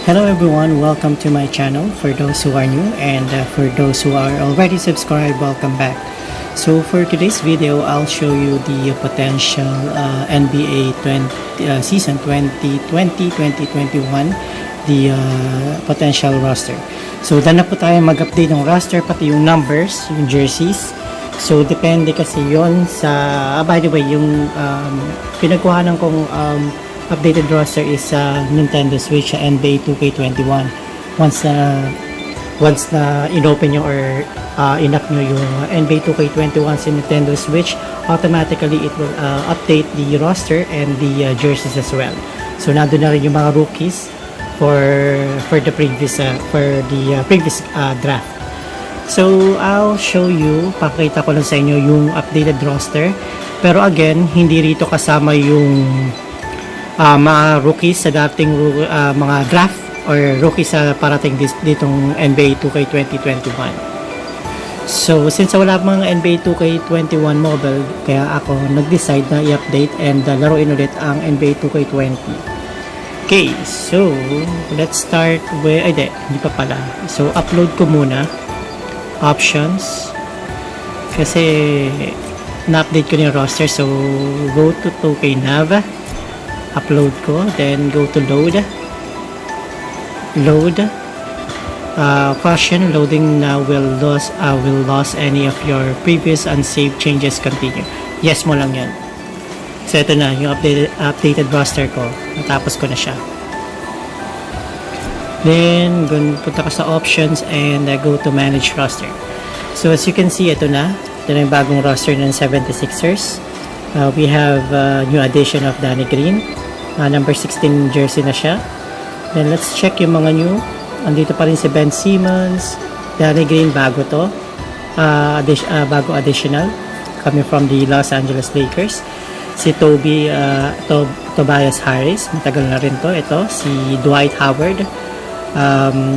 Hello everyone, welcome to my channel for those who are new and for those who are already subscribed, welcome back. So for today's video, I'll show you the potential NBA season 2020-2021, the potential roster. So dahil na po tayo mag-update ng roster, pati yung numbers, yung jerseys. So depende kasi yon sa, by the way, yung pinagkuhanan kong updated roster is Nintendo Switch NBA 2K21. Once na inopen nyo or in-up nyo yung NBA 2K21 sa Nintendo Switch, automatically it will update the roster and the jerseys as well. So nandun na rin yung mga rookies for the previous draft. So I'll show you, pakita ko lang sa inyo yung updated roster. Pero again, hindi rito kasama yung mga rookies sa dating mga draft or rookies sa parating ditong NBA 2K 2021. So since wala mga NBA 2K21 mobile, kaya ako nag-decide na i-update and laruin ulit ang NBA 2K20. Okay, so let's start with, hindi pa pala. So upload ko muna options kasi na-update ko yung roster. So go to 2K Nav, upload ko, then go to load. Caution, loading now will lose any of your previous unsaved changes. Continue. Yes mo lang yan. So ito na yung updated roster ko, natapos ko na siya. Then punta ka sa options and go to manage roster. So as you can see, ito na yung bagong roster ng 76ers. We have new addition of Danny Green, number 16 jersey na siya. Then let's check yung mga new. Andito pa rin si Ben Simmons. Danny Green, bago to, bago additional coming from the Los Angeles Lakers. Si Tobias Harris, matagal na rin to. Ito si Dwight Howard,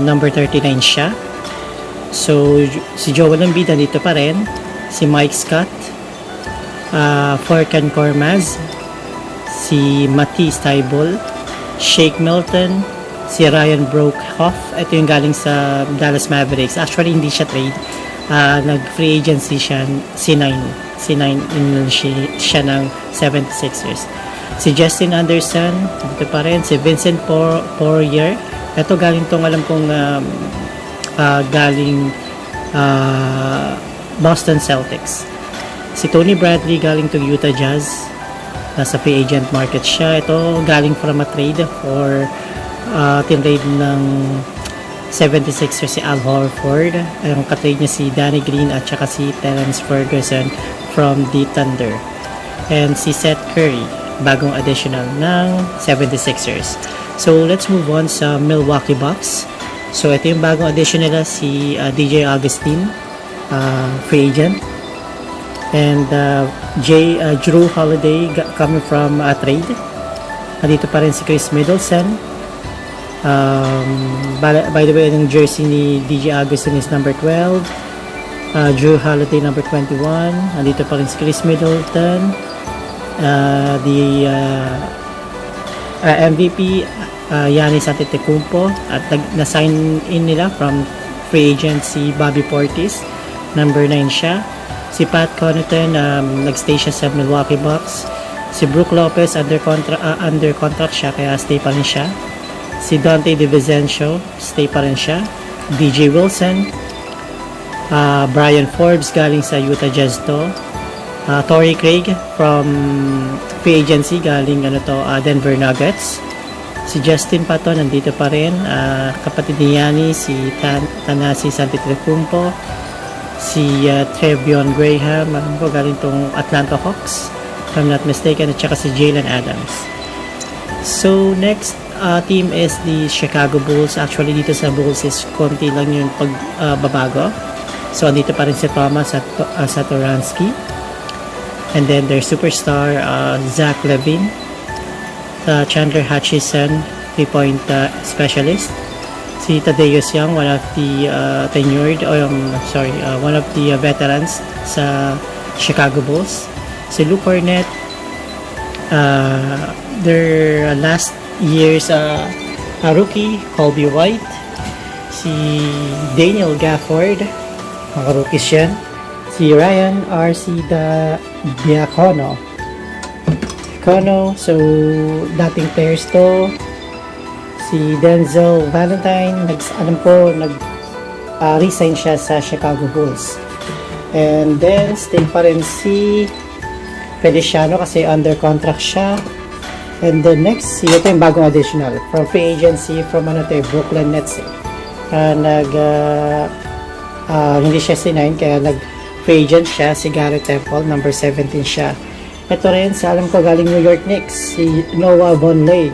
number 39 siya. So si Joel Embiid dito pa rin. Si Mike Scott, Furkan Korkmaz, si Matisse Thybulle, Shake Milton, si Ryan Broekhoff. Ito yung galing sa Dallas Mavericks. Actually hindi siya trade, nag-free agency siya. C9 siya ng 76ers. Si Justin Anderson dito pa rin. Si Vincent Poirier, ito galing tong, alam kong galing Boston Celtics. Si Tony Bradley galing to Utah Jazz, nasa free agent market siya. Ito galing from a trade for tinrade ng 76ers si Al Horford. Ang katrade niya si Danny Green at saka si Terrence Ferguson from the Thunder. And si Seth Curry, bagong additional ng 76ers. So let's move on sa Milwaukee Bucks. So ito yung bagong addition nila, si DJ Augustine, free agent. And Jrue Holiday coming from a trade. Nandito pa rin si Chris Middleton. By the way, yung jersey ni DJ Augustine is number 12. Jrue Holiday number 21. Nandito pa rin si Chris Middleton. MVP Giannis Antetokounmpo, at na-sign in nila from free agent si Bobby Portis, number 9 siya. Si Pat Connaughton, nagstay siya sa Milwaukee Bucks. Si Brook Lopez, under contract siya, kaya stay pa rin siya. Si Dante DiVincenzo, stay pa rin siya. DJ Wilson, Brian Forbes galing sa Utah Jazz to. Torrey Craig from free agency galing Denver Nuggets. Si Justin Pato nandito pa rin, kapatid ni Giannis, si Thanasis Antetokounmpo, si Trevion Graham, galing tong Atlanta Hawks if I'm not mistaken, at saka si Jalen Adams. So next team is the Chicago Bulls. Actually dito sa Bulls is konti lang yung pagbabago. So andito pa rin si Thomas Satoransky, and then their superstar Zach LaVine, Chandler Hutchison, 3-point specialist. Si Thaddeus Young, one of the one of the veterans sa Chicago Bulls. Si Luke Cornett, their last year's rookie, Colby White, si Daniel Gafford, mga rookies yan, si Ryan R.C. Diacono, so dating players to, si Denzel Valentine, resign siya sa Chicago Bulls. And then, stay pa rin si Feliciano kasi under contract siya. And then next, ito yung bagong additional from free agency from Brooklyn Nets. Hindi siya C9 kaya nag-free agent siya, si Garrett Temple, number 17 siya. Ito rin, alam ko galing New York Knicks, si Noah Vonleh.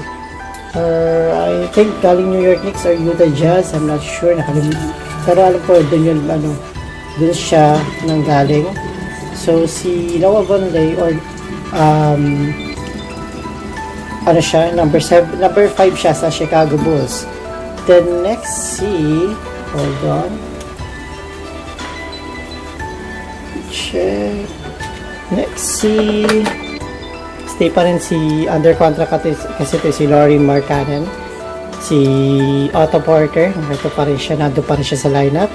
I think galing New York Knicks or Utah Jazz, I'm not sure, pero alam ko dun siya nanggaling. So si Noah Vonleh or number 5 siya sa Chicago Bulls. Then next hold on, check. Next stay pa rin si under contract kasi ito si Lauri Markkanen, si Otto Porter, ito pa rin siya, nando pa rin siya sa lineup,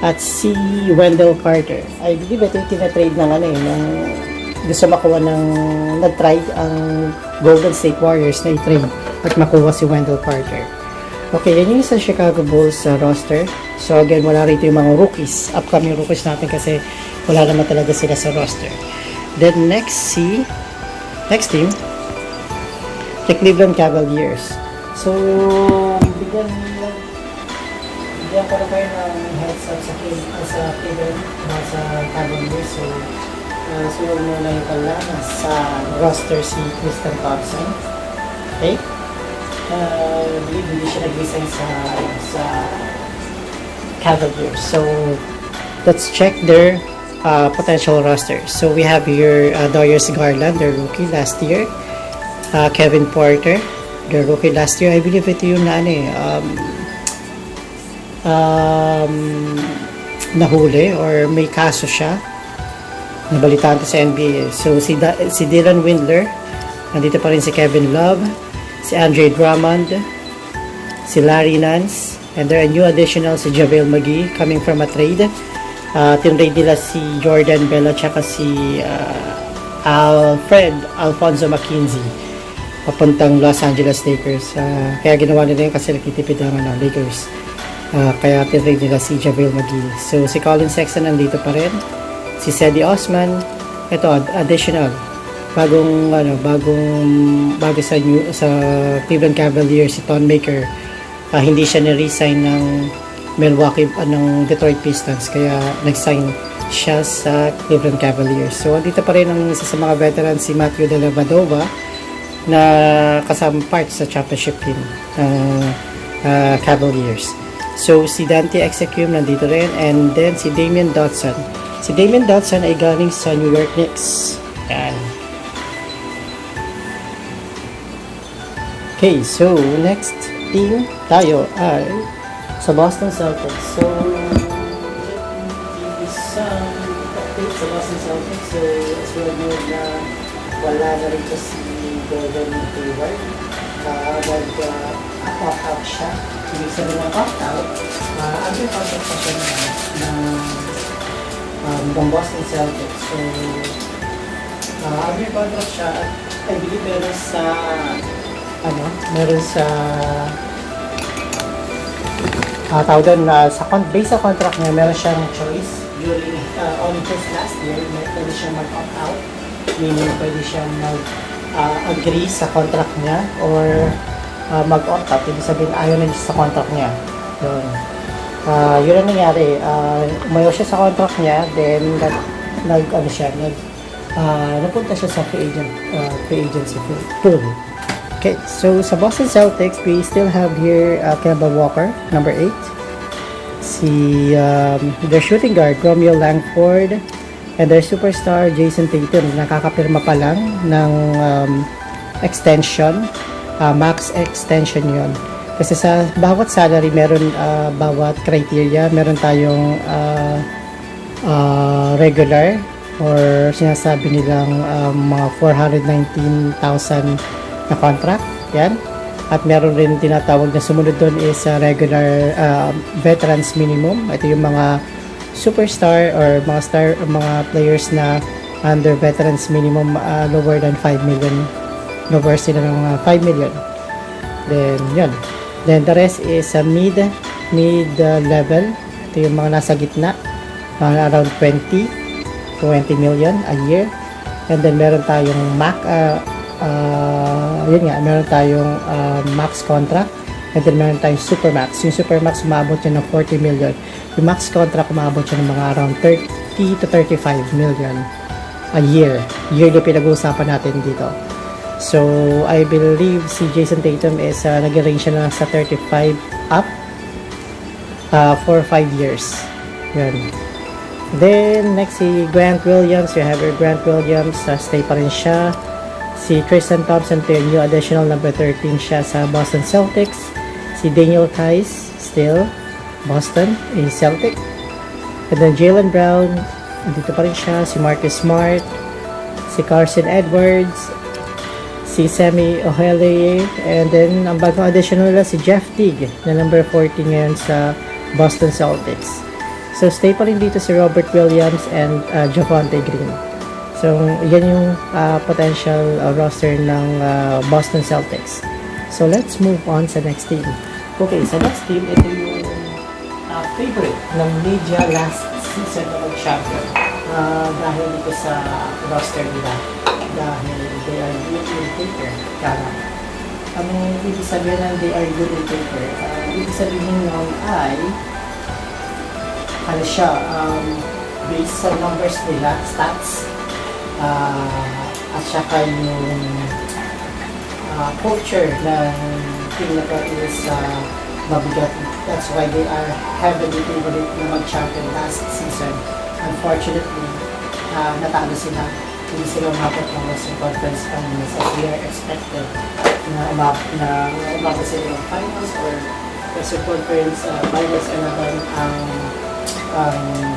at si Wendell Carter. I believe ito yung tina-trade ng gusto makuha nag-try ang Golden State Warriors na i-trade at makuha si Wendell Carter. Okay, yan yung sa Chicago Bulls roster. So again, wala rito yung mga rookies, upcoming rookies natin kasi wala naman talaga sila sa roster. Then next team, the Cleveland Cavaliers. So bigyan ko na kayo ng heads up sa Cleveland, sa Cavaliers. So huwag mo na yung pala sa roster si Tristan Thompson. Okay? Hindi siya nag-resign sa Cavaliers. So let's check their potential roster. So we have here Darius Garland, their rookie last year. Kevin Porter, their rookie last year. I believe ito yung nahuli or may kaso siya. Nabalitaan to sa NBA. So si Dylan Windler, nandito pa rin si Kevin Love, si Andre Drummond, si Larry Nance, and there are new additional si JaVale McGee coming from a trade. Tinrade nila si Jordan Bell at saka si Alfonso McKinsey papuntang Los Angeles Lakers. Kaya ginawa nila yun kasi nagtitipid ang Lakers. Kaya tinrade nila si JaVale McGee. So si Colin Sexton nandito pa rin. Si Cedi Osman, ito additional, bago sa Cleveland Cavaliers, si Thon Maker, hindi siya na-resign ng ng Detroit Pistons, kaya nag-sign siya sa Cleveland Cavaliers. So dito pa rin ang isa sa mga veterans, si Matthew Dellavedova, na kasama part sa championship team Cavaliers. So si Dante Executive nandito rin, and then si Damian Dotson. Si Damian Dotson ay galing sa New York Knicks. Yan. Okay, so next team tayo ay sa Boston Celtics. So, some updates sa Boston Celtics. So, as well know na wala na rin si Gordon Hayward. Nag-opt-out siya. Ibig sabihin ng opt-out, under contract pa siya ng Boston Celtics. So, under contract siya at I believe meron sa based sa contract niya, meron siyang choice during on his last year. Pwede siyang mag-opt-out, meaning pwede siyang mag-agree sa contract niya or mag-opt-out. Ibig sabihin ayaw na siya sa contract niya. Yun ang nangyari. Umayaw siya sa contract niya, then napunta siya sa free agency pool. Okay, so sa Boston Celtics, we still have here Kemba Walker, number 8. Their shooting guard, Romeo Langford, and their superstar, Jason Tatum, nakakapirma pa lang ng extension, max extension yon. Kasi sa bawat salary, meron bawat criteria, meron tayong regular or sinasabi nilang mga 419,000 na contract, yan. At meron rin tinatawag na sumunod doon is regular veterans minimum. Ito yung mga superstar or mga players na under veterans minimum lower than 5 million. Lower sila ng mga 5 million. Then yun. Then the rest is mid level. Ito yung mga nasa gitna. Around 20 million a year. And then meron tayong yun nga, meron tayong max contract, and then meron tayong supermax. Yung supermax umabot yun ng 40 million. Yung max contract umabot yun ng mga around 30 to 35 million a year. Yearly pinag-uusapan natin dito. So I believe si Jason Tatum is nag-range siya na sa 35 up for 5 years. Yun. Then next si Grant Williams. You have your Grant Williams, stay pa rin siya. Si Tristan Thompson, new additional number 13 siya sa Boston Celtics. Si Daniel Tice, still Boston, a Celtic. And then Jaylen Brown, dito pa rin siya. Si Marcus Smart, si Carson Edwards, si Semi Ojeleye, and then ang bagong additional nila si Jeff Teague na number 14 ngayon sa Boston Celtics. So stay pa rin dito si Robert Williams and Javonte Green. So, yan yung potential roster ng Boston Celtics. So, let's move on sa next team. Okay, sa next team, ito yung favorite ng media last season na mag-champion. Dahil dito sa roster nila. Dahil they are good in paper. Kaya, ang ibig sabihin ng they are good in paper, ibig sabihin ng ay, ano siya, based sa numbers nila, stats, at saka yung culture ng team na is mabigat. That's why they are heavily favorite na mag-champion last season. Unfortunately, natalo sila. Hindi sila umabot ng Western Conference Finals as we are expected na umabot sila ng finals or Western Conference Finals 11 ang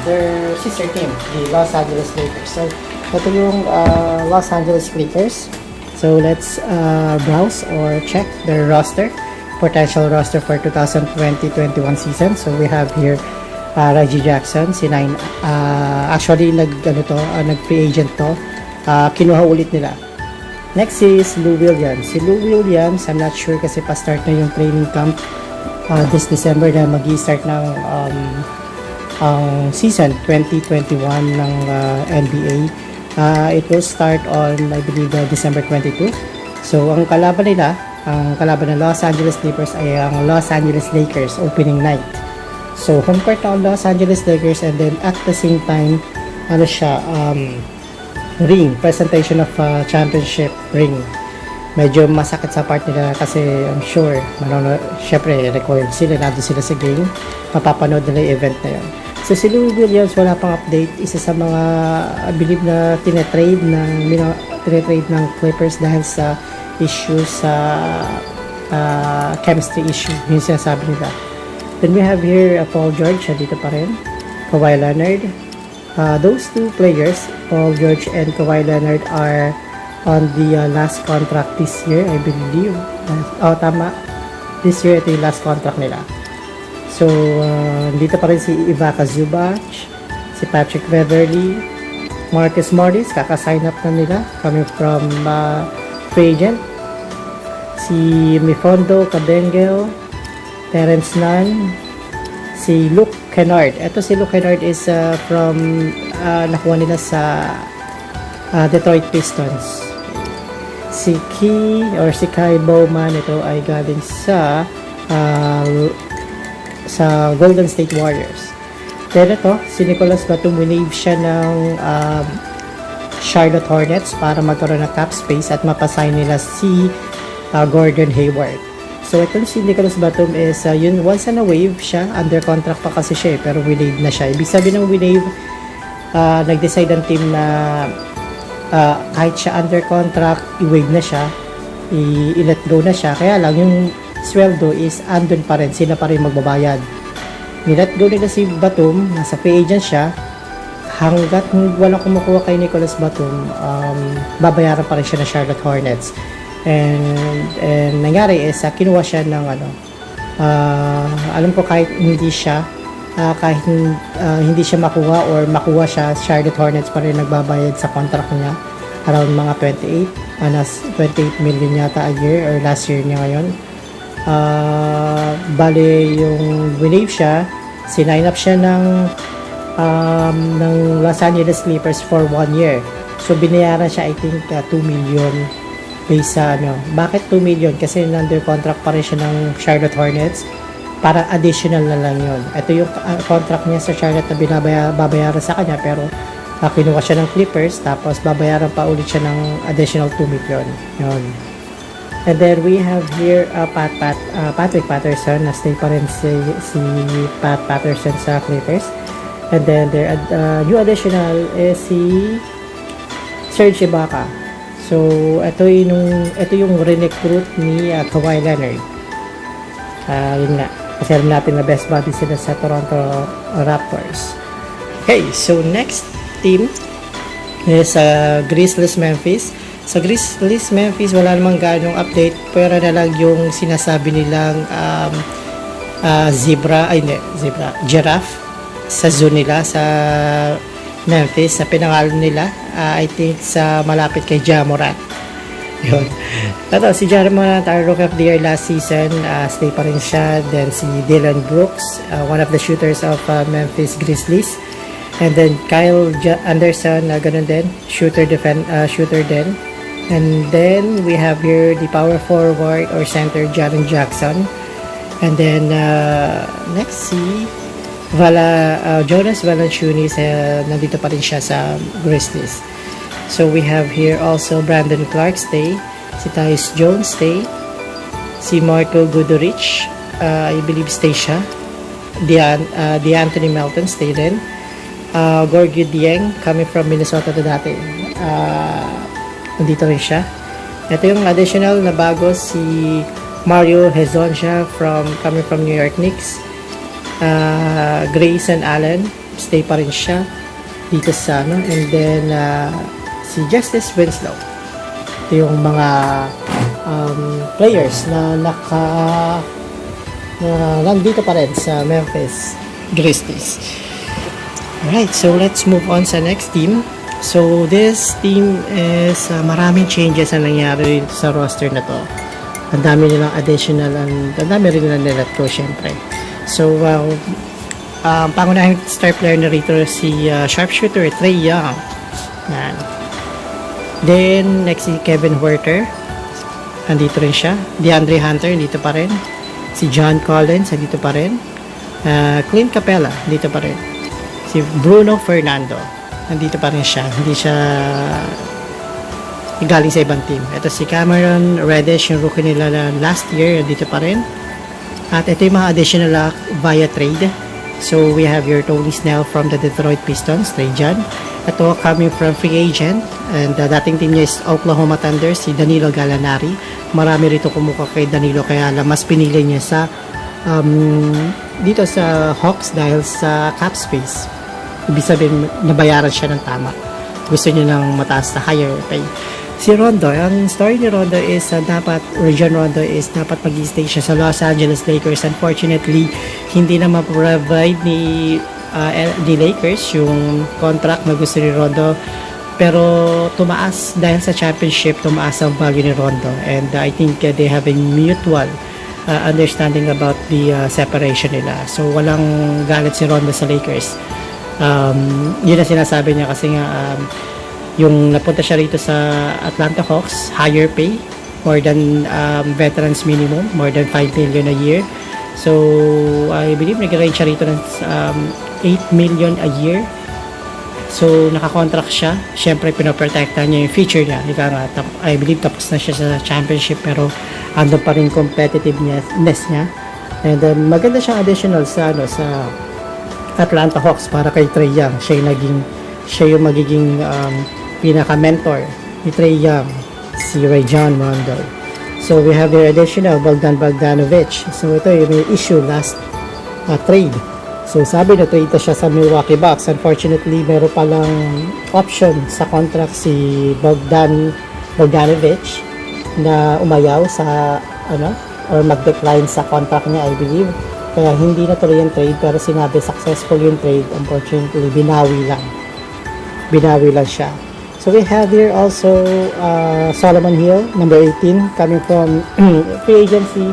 their sister team, the Los Angeles Lakers. So, ito yung Los Angeles Lakers. So let's browse or check their roster, potential roster for 2020-21 season. So we have here Reggie Jackson, si 9. Actually nag-free agent to. Kinuha ulit nila. Next is Lou Williams. Si Lou Williams, I'm not sure kasi pa-start na yung training camp this December na mag-i-start ng season 2021 ng NBA. It will start on, I believe, December 22. So, ang kalaban ng Los Angeles Clippers ay ang Los Angeles Lakers opening night. So, home court ng Los Angeles Lakers, and then at the same time, ring, presentation of championship ring. Medyo masakit sa part nila kasi I'm sure, syempre, record sila, nandun sila sa game, mapapanood nila yung event na yun. So, si Lou Williams, wala pang update. Isa sa mga, I believe na tinetrade ng Clippers dahil sa issue sa chemistry issue. Yung sinasabi nila. Then we have here Paul George, dito pa rin. Kawhi Leonard. Those two players, Paul George and Kawhi Leonard, are on the last contract this year, I believe. Tama. This year, ito yung last contract nila. So, dito pa rin si Ivica Zubac, si Patrick Beverley, Marcus Morris, kaka-sign up na nila, coming from free agent. Si Mifondo Cabengel, Terrence Nunn, si Luke Kennard. Ito si Luke Kennard is from, nakuha nila sa Detroit Pistons. Si Kai Bowman, ito ay galing sa Golden State Warriors. Then ito, si Nicolas Batum, winave siya ng Charlotte Hornets para magkaroon ng cap space at mapasign nila si Gordon Hayward. So ito si Nicolas Batum is yun, once na wave siya, under contract pa kasi siya pero winave na siya. Ibig sabihin ng winave, nag-decide ang team na kahit siya under contract, i-wave na siya, i-let go na siya. Kaya lang yung sweldo is andun pa rin, sila pa rin magbabayad. Nilet go nila si Batum, nasa free agent siya, hanggat walang kumukuha kay Nicolas Batum, babayaran pa rin siya ng Charlotte Hornets. And nangyari is kinuha siya ng alam ko kahit hindi siya makuha or makuha siya, Charlotte Hornets pa rin nagbabayad sa contract niya around mga 28 million yata a year or last year niya ngayon. Bale yung winave siya, sinign up siya ng Los Angeles Clippers for 1 year. So binayaran siya I think 2 million based sa Bakit 2 million? Kasi under contract pa rin siya ng Charlotte Hornets. Para additional na lang yun. Ito yung contract niya sa Charlotte na babayaran sa kanya, pero kinuha siya ng Clippers, tapos babayaran pa ulit siya ng additional 2 million. Yun. And then we have here Patrick Patterson, na stay pa rin si Pat Patterson sa Clippers. And then their new additional is si Serge Ibaka. So ito yung re-recruit ni Kawhi Leonard. Yun nga. Kasi alam natin na best buddy sila sa Toronto Raptors. Okay, so next team is Grizzlies Memphis. Sa Grizzlies Memphis, wala namang ganong update, pero na lang yung sinasabi nilang giraffe sa zoo nila sa Memphis, sa pinangalan nila, I think sa malapit kay Ja Morant. Yun. Ito, si Ja Morant, our Rookie of the Year last season, stay pa rin siya. Then si Dylan Brooks, one of the shooters of Memphis Grizzlies. And then Kyle Anderson, ganun din, shooter din. And then we have here the power forward or center, Jaren Jackson. And then next si Jonas Valanciunas, nandito pa rin siya sa Grizzlies. So we have here also Brandon Clark stay, si Tyus Jones stay, si Marco Guduric, I believe stay siya, Anthony Melton stay din, Gorgui Dieng coming from Minnesota to dati, nandito rin siya. Ito yung additional na bago, si Mario Hezonja coming from New York Knicks, Grayson Allen stay pa rin siya dito sa and then si Justice Winslow. Ito yung mga players na nandito pa rin sa Memphis Grizzlies. Alright, so let's move on sa next team. So this team is maraming changes na nangyari sa roster na to. Ang dami nilang additional, ang dami rin nilang nilet ko syempre. So pangunahing star player na rito si sharpshooter Trae Young. Yan. Then, next si Kevin Huerter. Andito rin siya. DeAndre Hunter, dito pa rin. Si John Collins, dito pa rin. Clint Capella, dito pa rin. Si Bruno Fernando, nandito pa rin siya. Hindi siya galing sa ibang team. Ito si Cameron Reddish, yung rookie nila na last year, nandito pa rin. At ito yung mga additional via trade. So, we have your Tony Snell from the Detroit Pistons, Trae Young. Ito coming from free agent, and dating team niya is Oklahoma Thunder, si Danilo Gallinari. Marami rito kumuha kay Danilo, kaya mas pinili niya sa dito sa Hawks dahil sa cap space. Ibig sabihin, nabayaran siya ng tama. Gusto niya ng mataas na higher pay. Si Rondo, ang story ni Rondo is Rajon Rondo is dapat mag-stay siya sa Los Angeles Lakers. Unfortunately, hindi na ma-provide ni Lakers yung contract na gusto ni Rondo, pero tumaas dahil sa championship, tumaas ang value ni Rondo, and I think they have a mutual understanding about the separation nila. So walang galit si Rondo sa Lakers. Yun ang sinasabi niya kasi nga yung napunta siya rito sa Atlanta Hawks, higher pay, more than veterans minimum, more than 5 million a year. So I believe nag-range siya rito ng 8 million a year. So naka-contract siya. Siyempre pinoprotektahan niya yung future niya. I believe tapos na siya sa championship, pero andun pa rin competitiveness niya. And then maganda siyang additional sa Atlanta Hawks para kay Trae Young. Siya yung magiging pinaka-mentor ni Trae Young, si Rajon Rondo. So we have the additional Bogdan Bogdanovic. So ito yung may issue last trade. So sabi na trade siya sa Milwaukee Bucks. Unfortunately, meron palang option sa contract si Bogdanovic. na umayaw sa or mag-decline sa contract niya, I believe. Kaya hindi natuloy yung trade, pero sinabi successful yung trade. Unfortunately, binawi lang siya. So we have here also Solomon Hill, number 18, coming from free agency.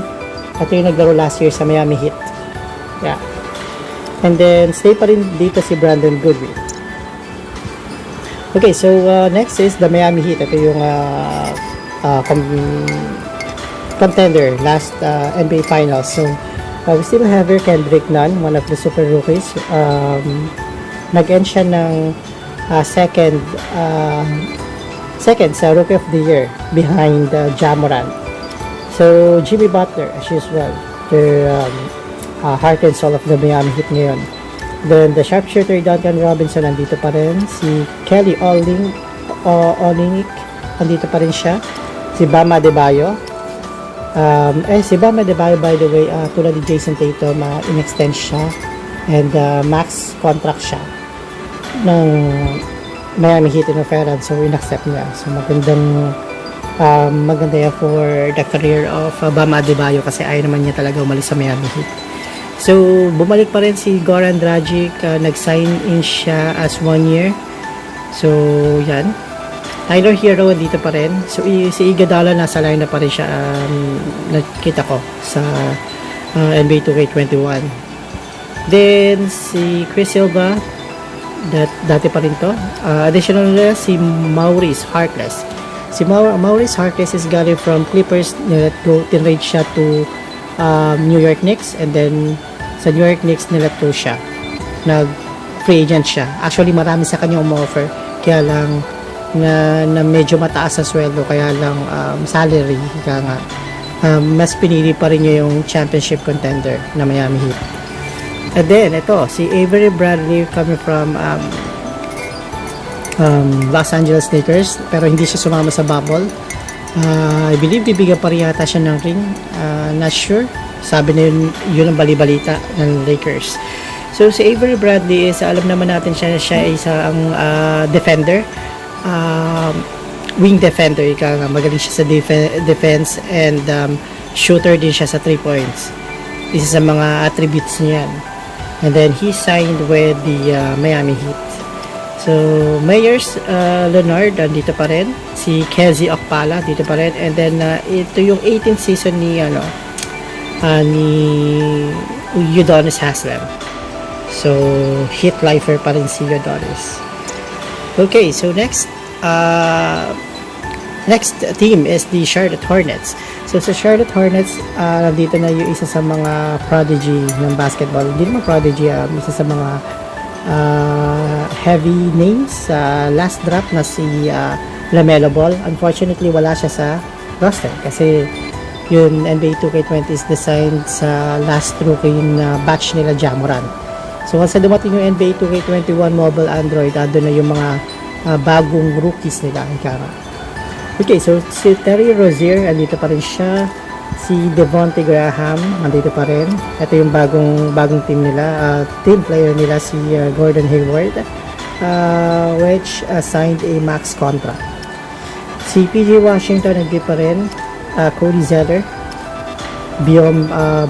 Ito yung naglaro last year sa Miami Heat. Yeah. And then stay pa rin dito si Brandon Goodwin. Okay, so next is the Miami Heat. Ito yung contender last NBA Finals. So we still have here Kendrick Nunn, one of the super rookies. Nag-end siya ng second sa Rookie of the Year behind Ja Morant. So Jimmy Butler, as usual, the heart and soul of the Miami Heat ngayon. Then the sharpshooter Duncan Robinson, nandito pa rin. Si Kelly Olynyk, nandito pa rin siya. Si Bam Adebayo. Si Bam Adebayo, by the way, tulad ni Jason Tatum, in-extend siya. And max contract siya ng Miami Heat in-offeran. So, in-accept niya. So, maganda yan for the career of Bam Adebayo kasi ayaw naman niya talaga umalis sa Miami Heat. So, bumalik pa rin si Goran Dragic. Nag-sign in siya as 1 year. So, yan. Tyler Hero dito pa rin. So, si Iguodala nasa line na pa rin siya. Nakita ko sa NBA 2K21. Then, si Chris Silva, dati pa rin to. Additional na si Maurice Harkless. Si Maurice Harkless is galing from Clippers. Tinrade siya to New York Knicks, and then sa New York Knicks nilet go siya. Nag-free agent siya. Actually, marami sa kanya umoffer. Kaya lang na medyo mataas sa sweldo, kaya lang salary, kaya nga mas pinili pa rin niya yung championship contender na Miami Heat. And then ito si Avery Bradley coming from Los Angeles Lakers, pero hindi siya sumama sa bubble. I believe bibigyan pa rin yata siya ng ring, not sure, sabi na yun ang balibalita ng Lakers. So si Avery Bradley is, alam naman natin siya ay isang defender, wing defender, magaling siya sa defense, and shooter din siya sa 3 points. Isa sa mga attributes niyan. And then he signed with the Miami Heat. So Meyers Leonard dito pa rin, si Kezi Okpala dito pa rin, and then ito yung 18th season ni Udonis Haslem. So Heat lifer pa rin si Udonis. Okay, so next team is the Charlotte Hornets. So sa Charlotte Hornets, dito na yung isa sa mga prodigy ng basketball. Hindi naman prodigy, isa sa mga heavy names sa last draft na si LaMelo Ball. Unfortunately, wala siya sa roster kasi yung NBA 2K20 is designed sa last rookie na batch nila Ja Morant. So once na dumating yung NBA 2K21 mobile Android, doon na yung mga bagong rookies nila. Okay, so si Terry Rozier, andito pa rin siya. Si Devonte Graham, andito pa rin. Ito yung bagong team nila. Team player nila si Gordon Hayward, which signed a max contract. Si PJ Washington, andito pa rin. Cody Zeller,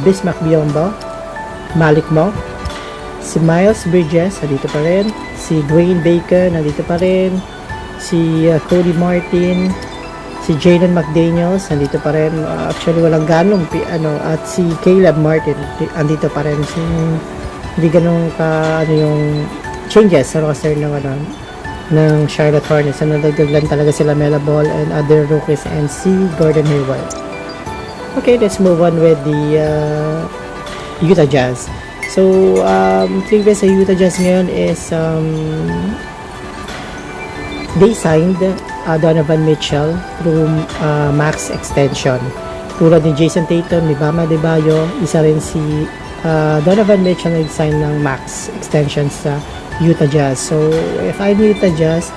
Bismack Biyombo, Malik Monk, si Miles Bridges, nandito pa rin. Si Dwayne Bacon, nandito pa rin. Si Cody Martin, si Jalen McDaniels, nandito pa rin. Actually, walang ganong at si Caleb Martin, andito pa rin. So, hindi ganong yung changes sa roster ng Charlotte Hornets. Nadagdagan talaga sila Melo Ball and other rookies and si Gordon Hayward. Okay, let's move on with the Utah Jazz. So, trivia sa Utah Jazz ngayon is they signed Donovan Mitchell through max extension. Tulad ni Jason Tatum, ni Bam Adebayo, isa rin si Donovan Mitchell nag-sign ng max extension sa Utah Jazz. So, if I'm Utah Jazz,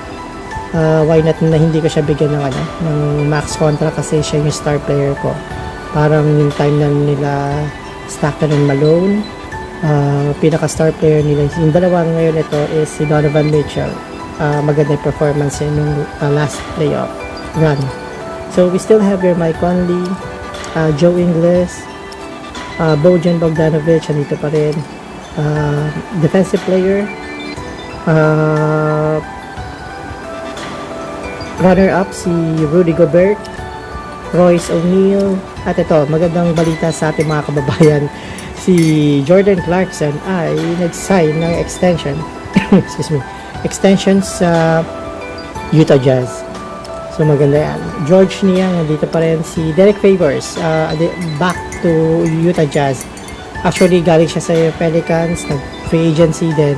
why not na hindi ko siya bigyan ng max contract kasi siya yung star player ko. Parang yung time na nila Stockton and Malone, pinaka-star player nila. Yung dalawa ngayon ito is si Donovan Mitchell. Maganda yung performance nung last playoff run. So we still have your Mike Conley, Joe Ingles, Bojan Bogdanovic, andito pa rin. Defensive player, runner-up si Rudy Gobert, Royce O'Neal, at ito, magandang balita sa ating mga kababayan, si Jordan Clarkson ay nag-sign ng extension excuse me, extension sa Utah Jazz. So maganda yan. George Niang, nandito pa rin. Si Derek Favors, back to Utah Jazz. Actually, galing siya sa Pelicans, nag-free agency, then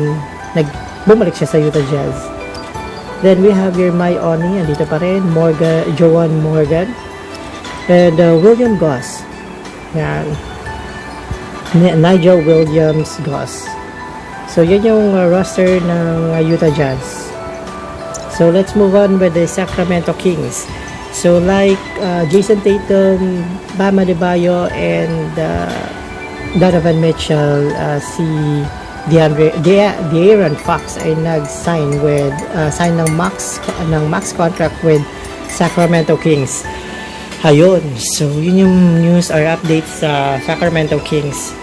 bumalik siya sa Utah Jazz. Then we have your Mai Oni, nandito pa rin. Joan Morgan, and William Goss. Yan. Nigel Williams Goss. So yan yung roster ng Utah Jazz. So let's move on with the Sacramento Kings. So like Jason Tatum, Bam Adebayo, and Donovan Mitchell, si De'Aaron Fox ay nag-sign with sign ng max contract with Sacramento Kings. Ayun, so yun yung news or update sa Sacramento Kings.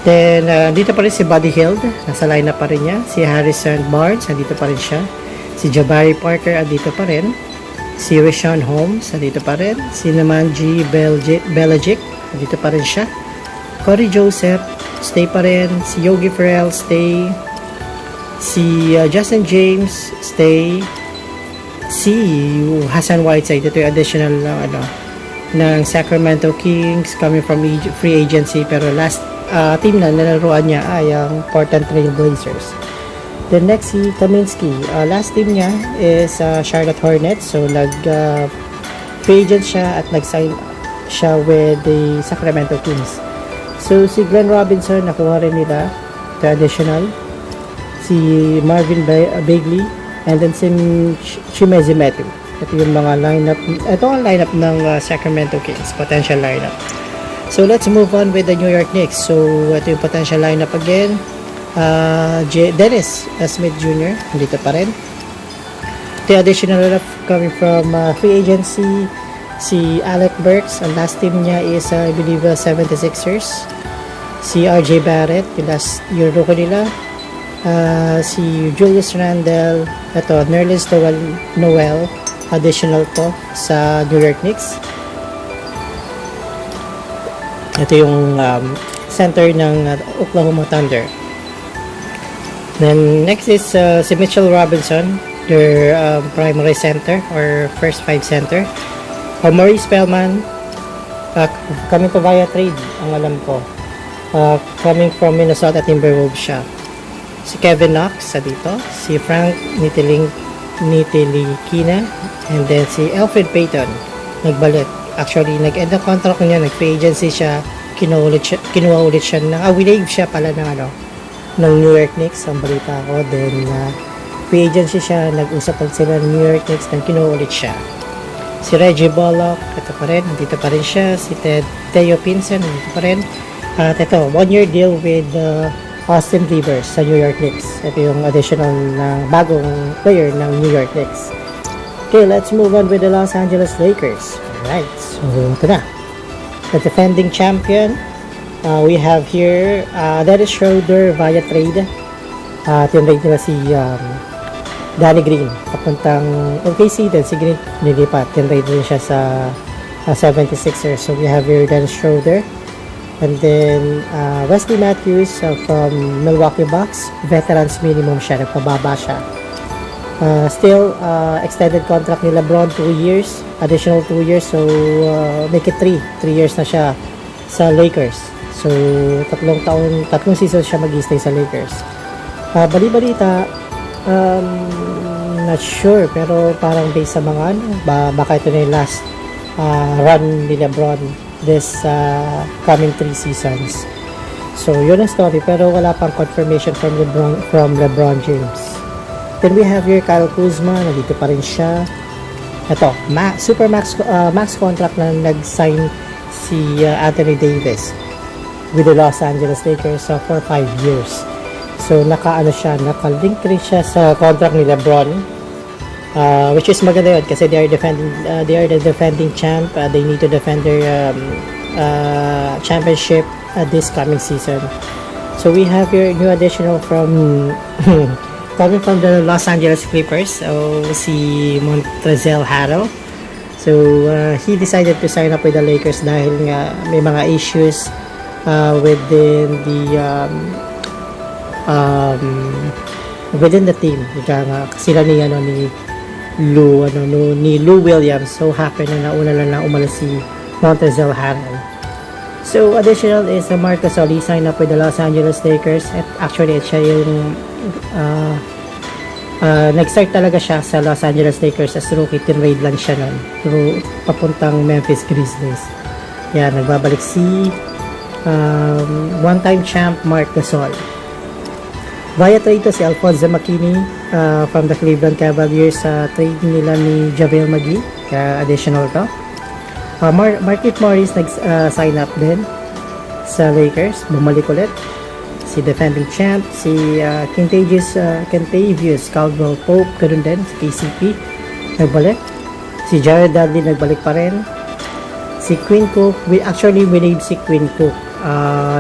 Then dito pa rin si Buddy Hield, nasa lineup pa rin niya. Si Harrison Barnes, nandito pa rin siya. Si Jabari Parker, andito pa rin. Si Richaun Holmes, andito pa rin. Si Nemanja Bjelica, andito pa rin siya. Corey Joseph, stay pa rin. Si Yogi Ferrell, stay. Si Justin James, stay. Si Hassan Whiteside, ito yung additional ng Sacramento Kings coming from free agency, pero last team na nalaruan niya ay ang Portland Trail Blazers. The next, si Kaminsky, last team niya is Charlotte Hornets, so free agent siya at nag-sign siya with the Sacramento Kings. So si Glenn Robinson, nakuha rin nila, the additional. Si Marvin Bagley, and then si Chimezie Metu. Ito yung mga lineup, ito ang lineup ng Sacramento Kings, potential lineup. So let's move on with the New York Knicks. So ito yung potential lineup again. Dennis Smith Jr. dito pa rin. The additional lineup coming from free agency, si Alec Burks. Ang last team niya is I believe 76ers. Si RJ Barrett, yung last year rookie nila. Si Julius Randle, ito Nerlens Noel, additional to sa New York Knicks. Ito yung center ng Oklahoma Thunder. Then next is si Mitchell Robinson, their primary center or first five center. Maurice Spellman, coming to via trade, ang alam ko. Coming from Minnesota Timberwolves siya. Si Kevin Knox sa dito, si Frank Ntilikina, and then si Elfrid Payton nagbalik. Actually, nag-end ang contract niya, nag-free agency siya, kinuha ulit siya winave siya pala ng New York Knicks, ang balita ko. Then free agency siya, nag-usap sila ng New York Knicks, then kinuha ulit siya. Si Reggie Bullock, ito pa rin, nandito pa rin siya. Si Teo Pinson, nandito pa rin. At ito, 1-year deal with Austin Rivers sa New York Knicks. Ito yung additional na bagong player ng New York Knicks. Okay, let's move on with the Los Angeles Lakers. Alright, so ito na. The defending champion, we have here Dennis Schroeder via trade. Tinrade nila si Danny Green papuntang OKC, then si Green nilipat. Tinrade din siya sa 76ers. So we have here Dennis Schroeder. And then Wesley Matthews from Milwaukee Bucks, veterans minimum siya, nagpababa siya. Still extended contract ni LeBron 2 years, additional 2 years, so make it 3 years na siya sa Lakers. So tatlong season siya mag-stay sa Lakers. Bali-balita, not sure, pero parang based sa mga baka ito na yung last run ni LeBron this coming 3 seasons. So yun ang story, pero wala pang confirmation from LeBron James. Then we have here Kyle Kuzma, nandito pa rin siya. Ito, super max contract na nag-sign si Anthony Davis with the Los Angeles Lakers for 5 years. So naka-link rin siya sa contract ni LeBron. Which is maganda yun kasi they are the defending champ. They need to defend their championship this coming season. So we have your new additional from coming from the Los Angeles Clippers. So si Montrezl Harrell. So he decided to sign up with the Lakers dahil nga may mga issues within the team. Ika nga sila ni Lou Williams. So happen na nauna lang umalis si Montrezl Harrell. So additional is Marc Gasol. He signed up with the Los Angeles Lakers. At actually siya yung nag-start talaga siya sa Los Angeles Lakers as rookie. Tinrade lang siya nun through papuntang Memphis Grizzlies. Yan, nagbabalik si one-time champ Marc Gasol. Via trade to si Alfonzo McKinney from the Cleveland Cavaliers sa trade nila ni JaVale McGee. Kaya additional to. Markieff Morris nag-sign up din sa Lakers. Bumalik ulit. Si defending champ, si Kentavious Caldwell-Pope, ganun din, si KCP, nagbalik. Si Jared Dudley nagbalik pa rin. Si Quinn Cook, we named si Quinn Cook.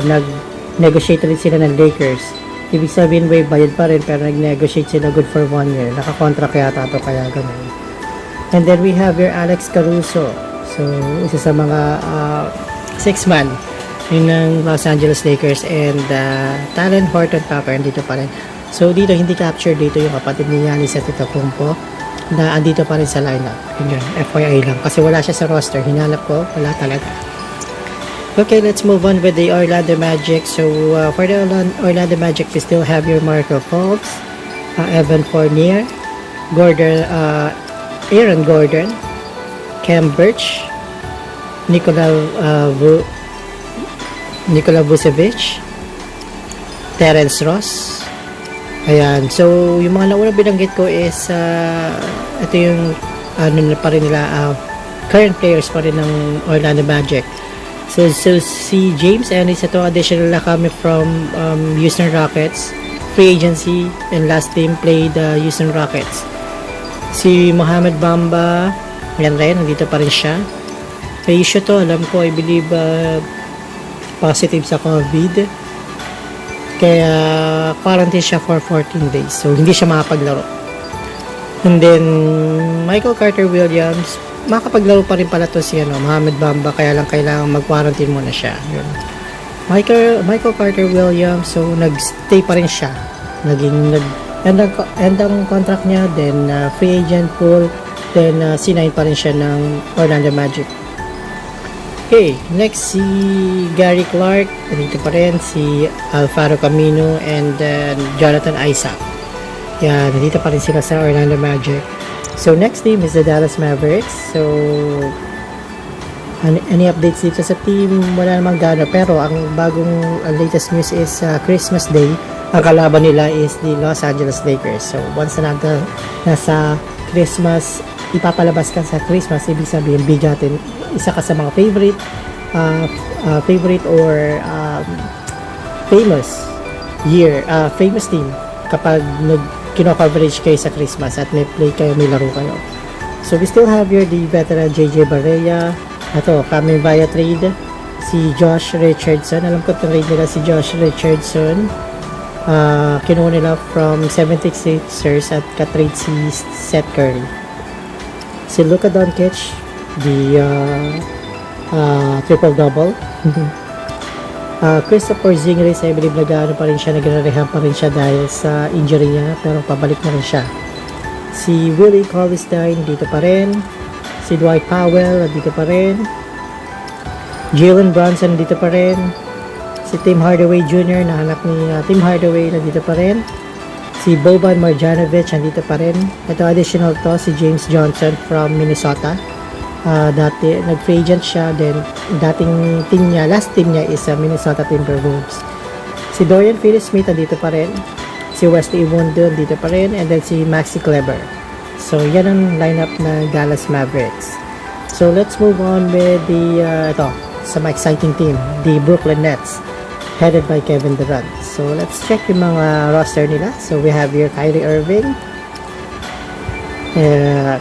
Nag-negotiate rin sila ng Lakers. Ibig sabihin, wave bayad pa rin, pero nag-negotiate sila good for 1 year. Naka-contract yata ito, kaya ganun. And then we have your Alex Caruso. So, isa sa mga 6-man yun ng Los Angeles Lakers, and Talen Horton-Tucker dito pa rin. So dito hindi capture dito yung kapatid ni Giannis Antetokounmpo na andito pa rin sa lineup. Yun, FYI lang kasi wala siya sa roster. Hinanap ko, wala talaga. Okay, let's move on with the Orlando Magic. So for the Orlando Magic, we still have your Marco Fultz, Evan Fournier, Aaron Gordon, Khem Birch, Nikola Vucevic, Terrence Ross. Ayan. So, yung mga naunang binanggit ko is ito yung pa rin nila, current players pa rin ng Orlando Magic. So si James Ennis, ito additional na kami from Houston Rockets. Free agency and last team played Houston Rockets. Si Mohamed Bamba, yan rin, nandito pa rin siya. May issue to, alam ko, I believe positive sa COVID, kaya quarantine siya for 14 days, so hindi siya makapaglaro. And then Michael Carter-Williams, makapaglaro pa rin pala to si Mohamed Bamba, kaya lang kailangan mag-quarantine muna siya. Yun. Michael Carter-Williams, so nagstay pa rin siya, end ang contract niya, then free agent pool, then C9 pa rin siya ng Orlando Magic. Okay, next si Gary Clark, dito pa rin si Alfaro Camino and Jonathan Isaac. Yan, dito pa rin sila sa Orlando Magic. So next team is the Dallas Mavericks. So any updates dito sa team? Wala namang gana, pero ang bagong latest news is Christmas Day. Ang kalaban nila is the Los Angeles Lakers. So once na nasa Christmas, ipapalabas ka sa Christmas, ibig sabihin bigyatin isa ka sa mga favorite or famous team kapag kino-coverage kayo sa Christmas at may play kayo, may laro kayo. So we still have the veteran JJ Barea. Ito, coming via trade, si Josh Richardson. Alam ko trade nila si Josh Richardson. Kinuha nila from 76ers at ka-trade si Seth Curry. Si Luka Doncic, the triple-double. Christopher Zingris, I believe nag-ano pa rin siya, nagre-rehab pa rin siya dahil sa injury niya, pero pabalik na rin siya. Si Willie Cauley-Stein, dito pa rin. Si Dwight Powell, dito pa rin. Jalen Brunson, dito pa rin. Si Tim Hardaway Jr., nahanap ni Tim Hardaway, dito pa rin. Si Boban Marjanovic, nandito pa rin. Ito additional to, si James Johnson from Minnesota. Dati, nag-free agent siya. Then, dating team niya, last team niya is Minnesota Timberwolves. Si Dorian Finney-Smith, nandito pa rin. Si Wesley Iwundu, nandito pa rin. And then si Maxi Kleber. So, yan ang lineup ng Dallas Mavericks. So, let's move on with the, some exciting team, the Brooklyn Nets, headed by Kevin Durant. So, let's check yung mga roster nila. So, we have here Kyrie Irving.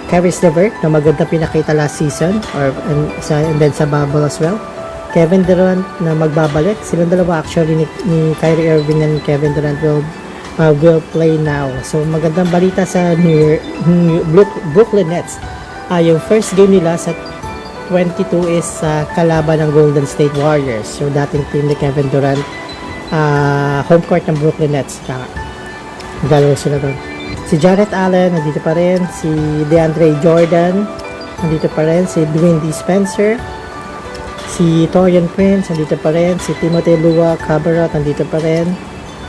Caris LeVert na maganda pinakita last season and then sa bubble as well. Kevin Durant na magbabalik. Silang dalawa actually ni Kyrie Irving and Kevin Durant will play now. So magandang balita sa Brooklyn Nets. Yung first game nila sa 22 is kalaban ng Golden State Warriors. So dating team ni Kevin Durant, home court ng Brooklyn Nets. Galaw sila doon. Si Jarrett Allen nandito pa rin, si DeAndre Jordan nandito pa rin, si Dwayne D. Spencer, si Taurean Prince nandito pa rin, si Timothy Lua Cabarrot nandito pa rin,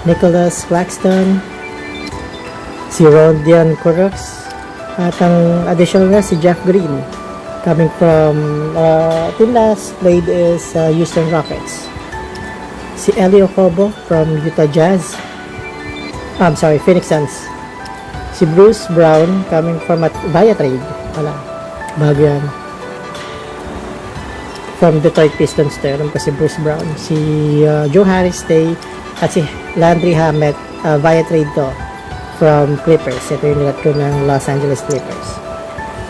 Nicholas Claxton, si Rodion Kurucs, at ang additional na si Jeff Green coming from team last played is Houston Rockets. Si Eli Okobo from Utah Jazz, Phoenix Suns. Si Bruce Brown coming from via trade. Bago yan. From Detroit Pistons tayo. Alam ko si Bruce Brown. Si Joe Harris stay. At si Landry Hammett via trade to from Clippers. Ito yung nilat ko ng Los Angeles Clippers.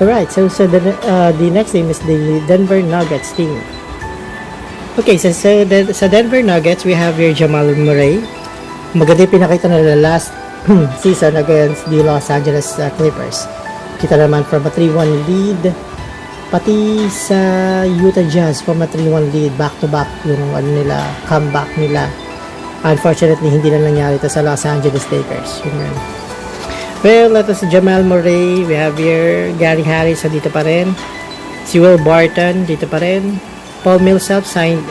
Alright, so the next team is the Denver Nuggets team. Okay, so sa Denver Nuggets, we have your Jamal Murray. Maganda yung pinakita nila last season against the Los Angeles Clippers. Kita naman from a 3-1 lead, pati sa Utah Jazz from a 3-1 lead, back-to-back yung comeback nila. Unfortunately, hindi na nangyari ito sa Los Angeles Lakers. Well, ito si Jamal Murray, we have here Gary Harris, dito pa rin. Si Will Barton, dito pa rin. Paul Millsap signed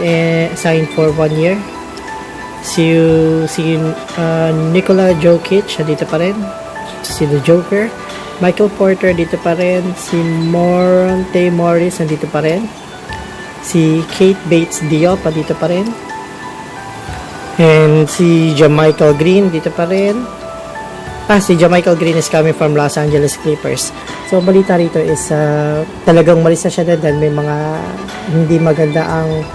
for 1 year. Si Nikola Jokic dito pa rin, si The Joker. Michael Porter dito pa rin, si Monte Morris dito pa rin, si Kate Bates Diop dito pa rin, and si JaMychal Green dito pa rin. Si JaMychal Green is coming from Los Angeles Clippers. So balita rito is talagang malis na siya dahil may mga hindi maganda ang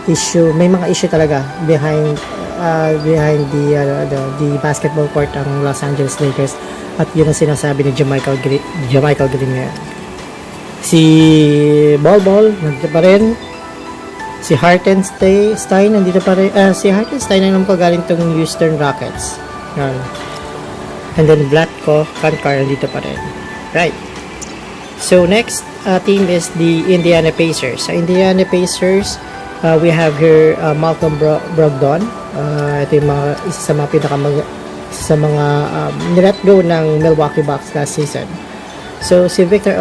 issue, may mga issue talaga behind the basketball court ng Los Angeles Lakers, at yun ang sinasabi ni JaMychal Green ngayon. Si Bol nandito pa rin, si Hartenstein nandito pa rin, si Hartenstein alam ko galing tong Houston Rockets, and then Vlatko Kankar nandito pa rin. Right, so next team is the Indiana Pacers. Sa Indiana Pacers, we have here Malcolm Brogdon. Ito yung isa sa mga nilet go ng Milwaukee Bucks last season. So si Victor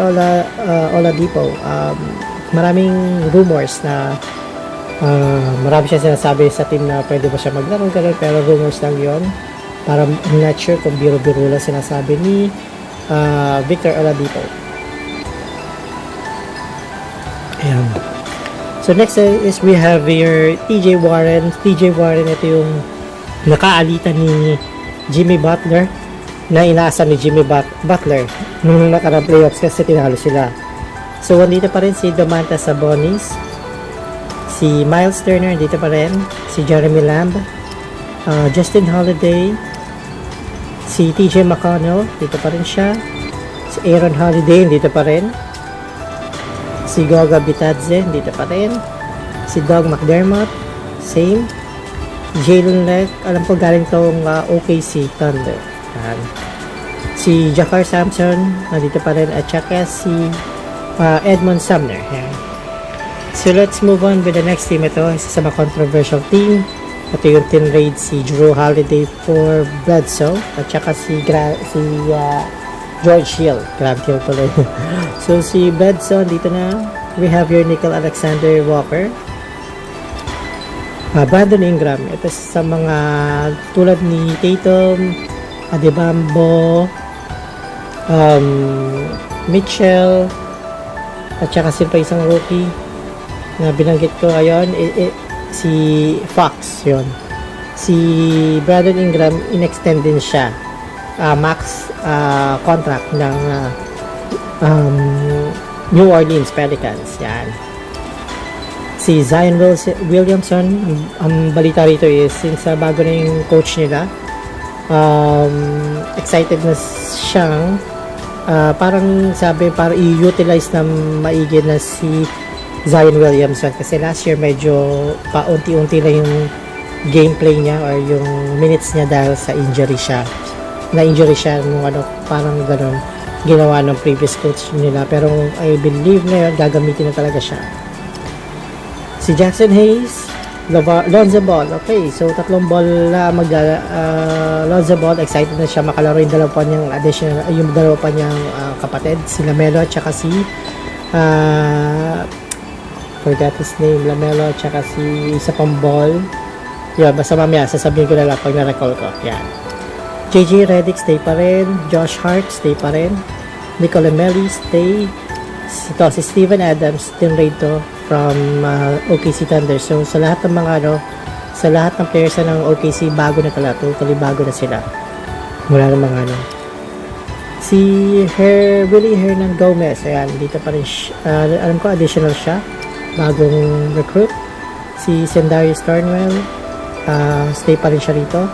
Oladipo, maraming rumors na marami siya sinasabi sa team na pwede ba siya maglaro ganun, pero rumors lang yon. Para I'm not sure kung biro-biro lang sinasabi ni Victor Oladipo. Ayan. So next is we have your TJ Warren. TJ Warren, ito yung nakaalitan ni Jimmy Butler, na inaasahan ni Jimmy Butler nung nakarang playoffs kasi tinalo sila. So dito pa rin si Domantas Sabonis, si Miles Turner dito pa rin, si Jeremy Lamb, Justin Holiday, si TJ McConnell dito pa rin siya, si Aaron Holiday dito pa rin, si Goga Bitadze dito pa rin, si Doug McDermott same, Jalen Leck, alam ko galing tong OKC Thunder, si Jakar Sampson dito pa rin, at saka si Edmond Sumner. So let's move on with the next team. Ito isa sa mga controversial team. Ito yung tinrade si Drew Holiday for Bledsoe, at saka si George Hill. Grab Hill pala. So si Bledsoe dito na. We have your Nickel Alexander Walker, Brandon Ingram. Ito sa mga tulad ni Tatum, Adebayo, Mitchell, at saka pa isang rookie na binanggit ko ayon, si Fox yun. Si Brandon Ingram, in-extend din siya, max contract ng New Orleans Pelicans. Yan. Si Zion Williamson, ang balita rito is since bago na yung coach nila, excited na siyang parang sabi para i-utilize na maigi na si Zion Williamson kasi last year medyo paunti-unti na yung gameplay niya or yung minutes niya dahil sa injury siya. Na-injury siya nung parang ganun ginawa ng previous coach nila, pero I believe ngayon gagamitin na talaga siya. Si Jackson Hayes, Lonzo Ball. Okay, so tatlong ball na Lonzo Ball, excited na siya makalaro yung dalawa pa niyang additional, yung dalawa pa niyang kapatid, si Lamelo at saka si forgot his name, Lamelo at saka si isa pang ball. Yeah, basta mamaya sasabihin ko na lang pag na-recall ko. Yan. JJ Redick stay pa rin, Josh Hart stay pa rin, Nicola Melli stay, si Steven Adams din rito from OKC Thunder. So sa lahat ng mga sa lahat ng players ng OKC bago na talaga, totally bago na sila. Wala na mga si Willie Hernan Gomez, ayan, dito pa rin alam ko additional siya, bagong recruit. Si Sendarius Thornwell, stay pa rin siya rito.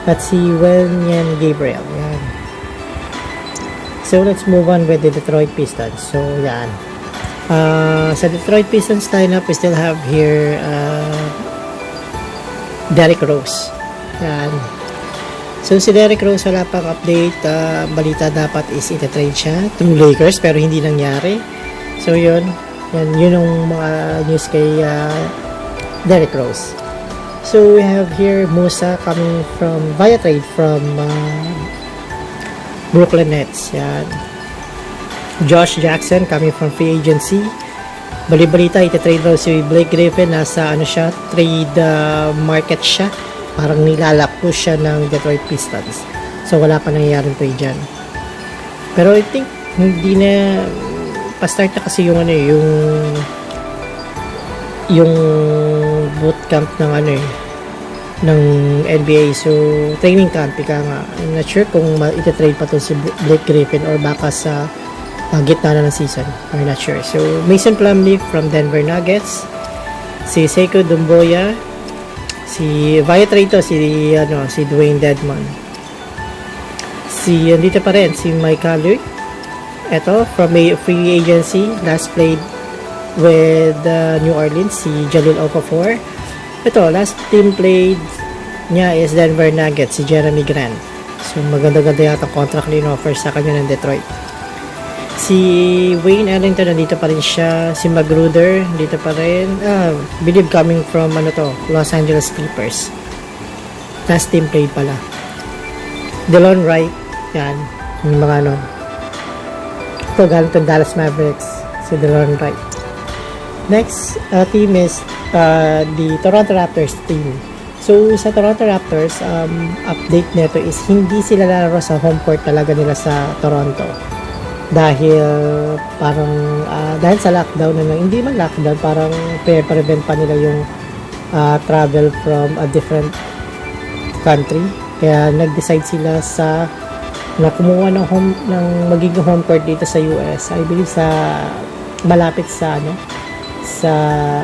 At si Wenyan Gabriel, yan. So let's move on with the Detroit Pistons. So yan, sa Detroit Pistons lineup we still have here Derrick Rose, yan. So si Derrick Rose wala pang update, balita dapat is ita-trade siya through Lakers pero hindi nangyari. So yun yung mga news kay Derrick Rose. So we have here Musa coming from via trade from Brooklyn Nets. Yan. Josh Jackson coming from free agency. Bali-balita ita-trade raw si Blake Griffin, nasa siya, trade market siya. Parang nilalako siya ng Detroit Pistons. So wala pa nangyayaring trade dyan. Pero I think hindi na pa-start na kasi yung bootcamp ng ng NBA, so training camp ika nga. I'm not sure kung ita-trade pa to si Blake Griffin or baka sa gitna na ng season. I'm not sure. So Mason Plumlee from Denver Nuggets, si Sekou Doumbouya, si via trade to si Dwayne Dedmon, dito pa rin si Mike Conley, eto from a free agency, last played with New Orleans, si Jahlil Okafor. Ito, last team played niya is Denver Nuggets, si Jeremy Grant. So maganda-ganda yata contract na in-offer sa kanya ng Detroit. Si Wayne Ellington nandito pa rin siya, si Magruder dito pa rin, believe coming from Los Angeles Clippers, last team played pala. Delon Wright, yan yung mga ito galing to Dallas Mavericks, si Delon Wright. Next team is the Toronto Raptors team. So sa Toronto Raptors, update nito is hindi sila lalaro sa home court talaga nila sa Toronto dahil parang dahil sa lockdown hindi man lockdown, parang prevent pa nila yung travel from a different country, kaya nag-decide sila na kumuha ng magiging home court dito sa US. I believe sa malapit sa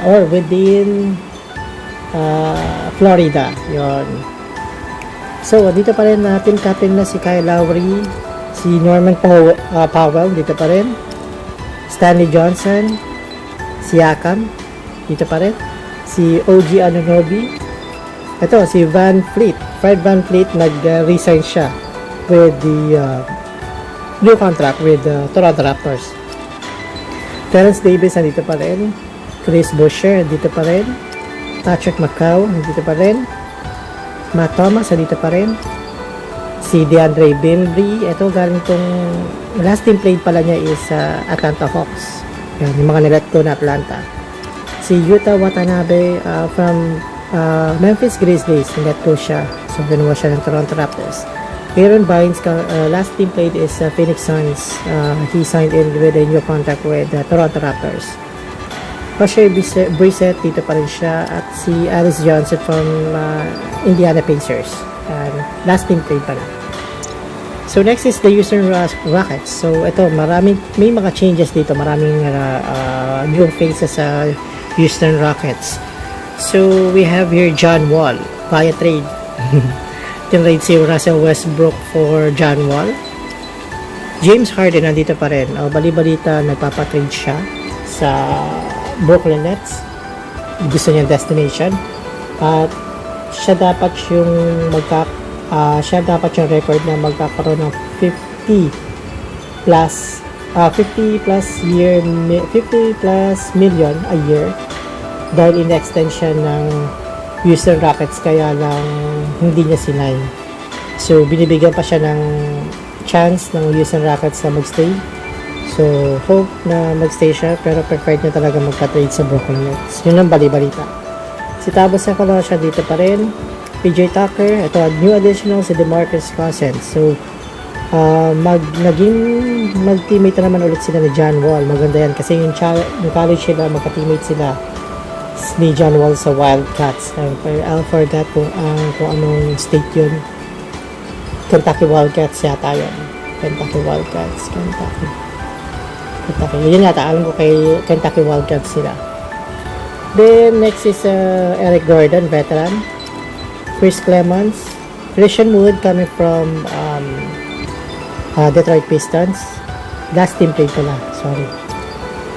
or within Florida, yon. So dito pa rin team captain na si Kyle Lowry, si Norman Powell dito pa rin, Stanley Johnson, si Siakam dito pa rin, si OG Anunoby, ito si Fred Van Fleet, nag-resign siya with the new contract with the Toronto Raptors. Terrence Davis nandito pa rin, Chris Boucher dito pa rin, Patrick McCaw dito pa rin, Matt Thomas dito pa rin, si DeAndre Bembry, ito galing tong last team played pala niya is Atlanta Hawks. Yan, yung mga nilet ko na Atlanta. Si Yuta Watanabe from Memphis Grizzlies, nilet ko siya, so ginawa siya ng Toronto Raptors. Aaron Bynes, last team played is Phoenix Suns. He signed in with a new contract with Toronto Raptors. Pashay Brissett dito pa rin siya, at si Alice Johnson from Indiana Pacers. Last team played pala. So next is the Houston Rockets. So ito, may mga changes dito, maraming new faces sa Houston Rockets. So we have here John Wall via trade. Tinrade si Russell Westbrook for John Wall. James Harden nandito pa rin. Bali-balita, nagpapatrade siya sa Brooklyn Nets. Gusto niyang destination. At siya dapat yung record na magkakaroon ng 50 plus million a year dahil in-extension ng Houston Rockets, kaya lang hindi niya sinay. So binibigyan pa siya ng chance ng Houston Rockets na magstay. So hope na magstay siya, pero preferred niya talaga magpa-trade sa Brooklyn Nets. Yun ang bali-balita. Si Thabo Sefolosha siya dito pa rin. PJ Tucker, ito new additional si DeMarcus Cousins. So mag-teammate na naman ulit sila ni John Wall. Maganda yan kasi yung college sila, magka-teammate sila ni John Wall sa Wildcats. I'll forget kung anong state yun. Kentucky Wildcats yata yun. Kentucky Wildcats. Kentucky. Yun yata. Alam ko kay Kentucky Wildcats sila. Then next is Eric Gordon, veteran. Chris Clemons. Christian Wood coming from Detroit Pistons. Last team played pala. Sorry.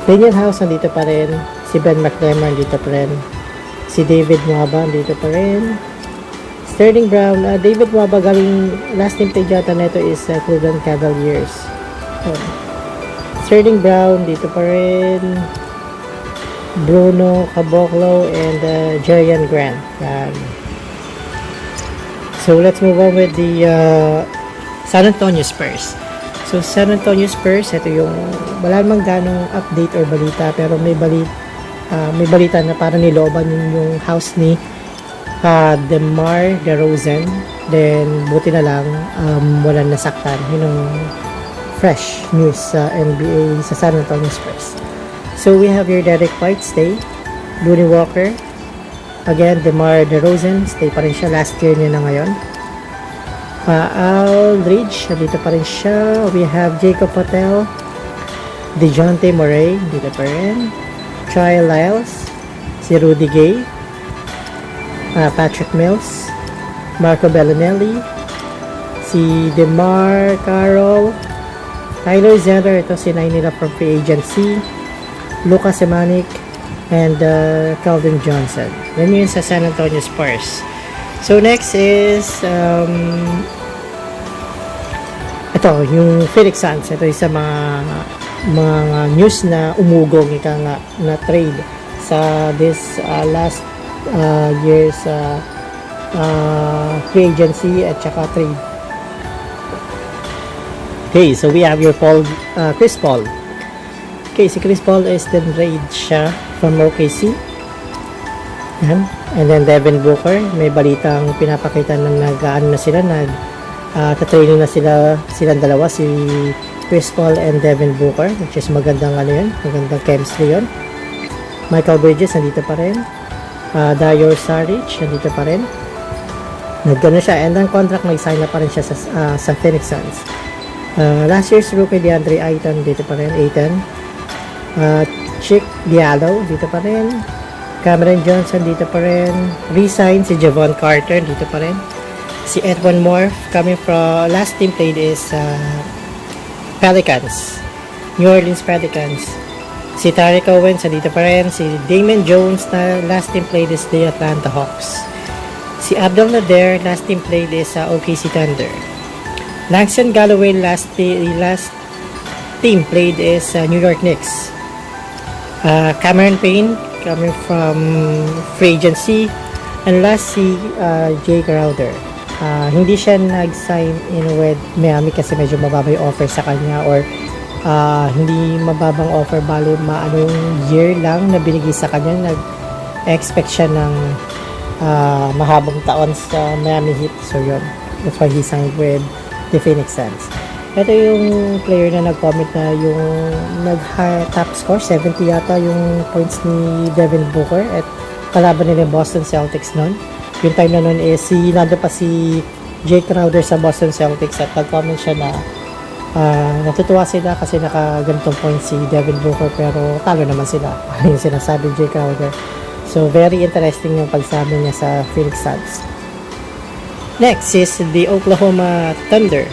Daniel House nandito pa rin. Si Ben McLemore dito pa rin. Si David Mwaba dito pa rin. Sterling Brown. David Mwaba galing last team played yata neto is Cleveland Cavaliers. Sterling Brown dito pa rin. Bruno Caboclo and Jerian Grant. So let's move on with the San Antonio Spurs. So San Antonio Spurs, ito yung wala namang ganong update or balita, pero may balita na parang niloban yung house ni DeMar DeRozan. Then buti na lang walang nasaktan. Yun ang fresh news sa NBA sa San Antonio Spurs. So we have here Derek White, stay. Looney Walker, again DeMar DeRozan, stay pa rin siya, last year niya na ngayon. Aldridge, dito pa rin siya. We have Jacob Patel, DeJounte Murray, dito pa rin. Trey Lyles, si Rudy Gay, Patrick Mills, Marco Bellinelli, si DeMar Carroll, Tyler Zeller, ito sinay nila from free agency, Lucas Emanik, and Calvin Johnson. Yan yun sa San Antonio Spurs. So next is ito yung Phoenix Suns. Ito yung sa mga news na umugong na trade sa this last year's free agency at saka trade. Okay, so we have your Chris Paul. Okay, si Chris Paul is then trade siya from OKC. Yan. And then Devin Booker, may balitang pinapakita na nag-training na silang dalawa, si Chris Paul and Devin Booker, which is magandang magandang chemistry yun. Michael Bridges nandito pa rin. Dario Saric nandito pa rin. Naggano siya, and ang contract nag-sign na pa rin siya sa Phoenix Suns. Last year's rookie DeAndre Ayton dito pa rin, Chick Diallo dito pa rin. Cameron Johnson dito pa rin. Resign si Javon Carter dito pa rin. Si Edwin Moore coming from last team played is Pelicans, New Orleans Pelicans. Si Tariq Owens dito pa rin. Si Damon Jones na last team played is the Atlanta Hawks. Si Abdel Nader last team played is OKC Thunder. Langston Galloway last team played is New York Knicks. Cameron Payne coming from free agency, and last si Jay Crowder. Hindi siya nag-sign in with Miami kasi medyo mababa yung offer sa kanya, or hindi mababang offer, bali yung year lang na binigay sa kanya. Nag-expect siya ng mahabang taon sa Miami Heat, so yun, that's why he signed with the Phoenix Suns. Ito yung player na nag-comment na yung top score, 70 yata yung points ni Devin Booker at kalaban nila yung Boston Celtics noon. Yung time na noon nando pa si Jay Crowder sa Boston Celtics at nag-comment siya na natutuwa sila kasi nakaganitong points si Devin Booker pero talo naman sila. Yung sinasabi Jay Crowder. So very interesting yung pagsabi niya sa Phoenix Suns. Next is the Oklahoma Thunder.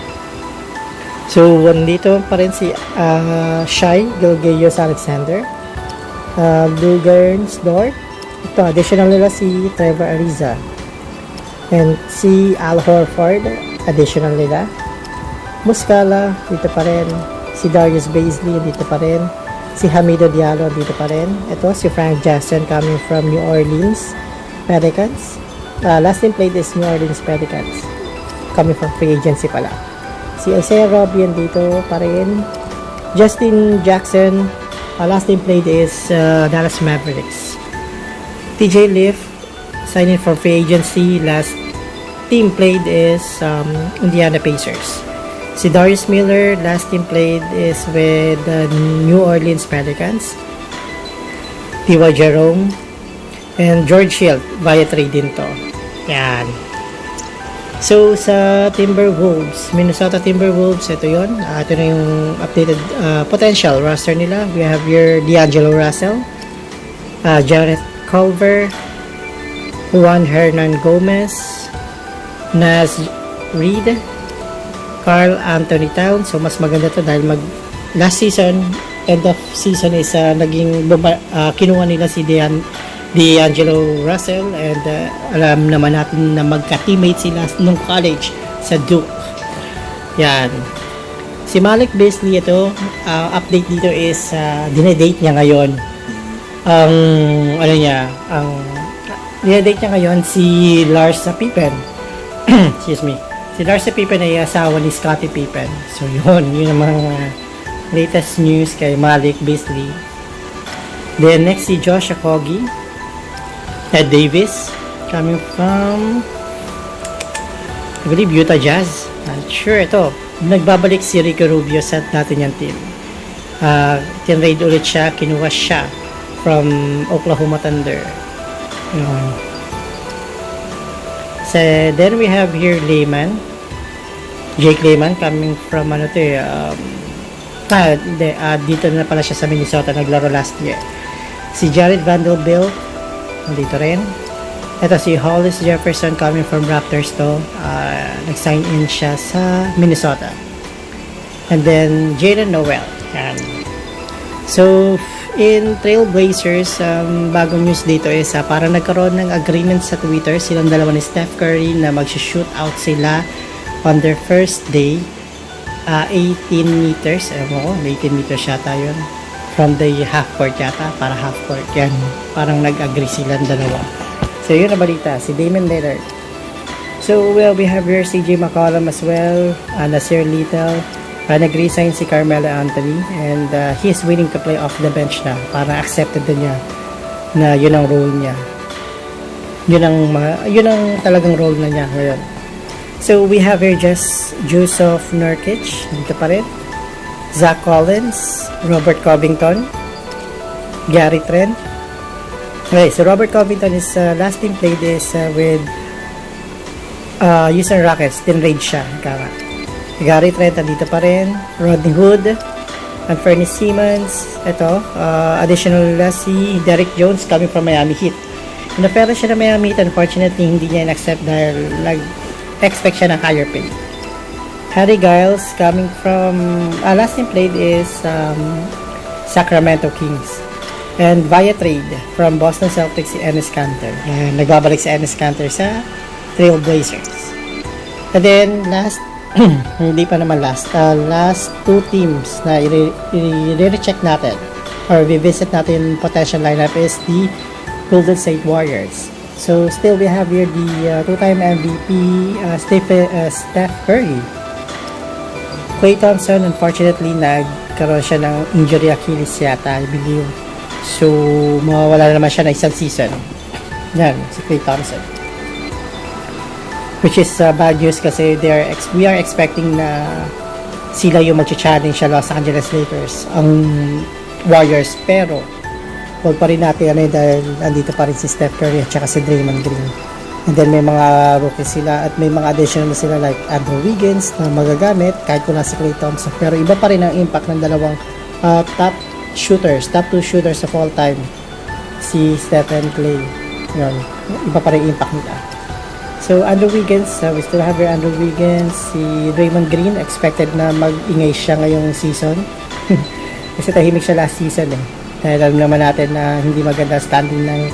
So, nandito pa rin si Shai Gilgeous Alexander. Blue Gurns Dort. Ito, additional nila si Trevor Ariza. And si Al Horford, additional nila. Muscala, dito pa rin. Si Darius Bazley, dito pa rin. Si Hamido Diallo, dito pa rin. Ito, si Frank Jackson coming from New Orleans Pelicans. Last name played is New Orleans Pelicans. Coming from free agency pala. Si Isaiah Robian dito pa rin. Justin Jackson, last name played is Dallas Mavericks. TJ Leaf, signing for free agency. Last team played is Indiana Pacers. Si Darius Miller, last team played is with the New Orleans Pelicans. T.Y. Jerome and George Hill via trade din to. Yan. So, sa Timberwolves, Minnesota Timberwolves, ito yun. Ito na yung updated potential roster nila. We have your D'Angelo Russell, Jarrett Culver, Juan Hernan Gomez, Naz Reid, Karl Anthony Towns. So, mas maganda to dahil last season, end of season is kinuha nila si D'Angelo Russell and alam naman natin na magka-teammate sila nung college sa Duke. Yan. Si Malik Beasley, ito, update dito is dinedate niya ngayon. Dinedate niya ngayon si Lars Pippen. Excuse me. Si Lars Pippen ay asawa ni Scottie Pippen. So yun ang mga latest news kay Malik Beasley. Then next si Josh Okogie. Ed Davis, coming from, I believe, Utah Jazz. Sure, ito. Nagbabalik si Ricky Rubio sa dati niyang team. Tinrade ulit siya, kinuha siya from Oklahoma Thunder. So, then we have here Jake Layman, coming from, dito na pala siya sa Minnesota, naglaro last year. Si Jared Vanderbilt, dito rin. Ito si Hollis Jefferson coming from Raptors to. Nag-sign in siya sa Minnesota. And then Jaylen Nowell. Yan. So, in Trailblazers, bagong news dito is parang nagkaroon ng agreement sa Twitter silang dalawa ni Steph Curry na mag-shoot out sila on their first day. 18 meters. Ewan ko, 18 meters yata yun. From the half court yata, para half court. Yan, parang nag-agree silang dalawa. So, yun na balita. Si Damian Lillard. So, well, we have here CJ McCollum as well. Nasir Little. Nag-resign si Carmelo Anthony. And he is willing to play off the bench na. Parang accepted din niya na yun ang role niya. Yun ang talagang role na niya ngayon. So, we have here just Jusuf Nurkic. Dito pa rin. Zach Collins, Robert Covington, Gary Trent. Okay, so Robert Covington is last team played is with Houston Rockets. Tinrade siya. Gary Trent, dito pa rin. Rodney Hood, Anthony Simmons. Ito, additional si Derrick Jones coming from Miami Heat. Inofera siya ng Miami Heat. Unfortunately, hindi niya in-accept dahil nag-expect siya ng higher pay. Harry Giles coming from last name played is Sacramento Kings, and via trade from Boston Celtics si Enes Kanter. Nagbabalik si Enes Kanter sa Trailblazers. And then last hindi pa naman last two teams na i-recheck natin or revisit natin potential lineup is the Golden State Warriors. So still we have here the two-time MVP Steph Curry. Klay Thompson, unfortunately, nagkaroon siya ng injury Achilles yata, I believe. So, mawawala naman siya na isang season. Yan, si Klay Thompson. Which is bad news kasi we are expecting na sila yung mag-challenge sa Los Angeles Lakers, ang Warriors. Pero, huwag pa rin natin dahil andito pa rin si Steph Curry at saka si Draymond Green. And then may mga rookies sila at may mga additional na sila like Andrew Wiggins na magagamit kahit kung nasa Klay Thompson. Pero iba pa rin ang impact ng dalawang top 2 shooters of all time, si Steph and Klay. Yun, iba pa rin impact nila. So, Andrew Wiggins, we still have your Andrew Wiggins. Si Draymond Green, expected na mag-ingay siya ngayong season. Kasi tahimik siya last season eh. Dahil alam naman natin na hindi maganda standing ng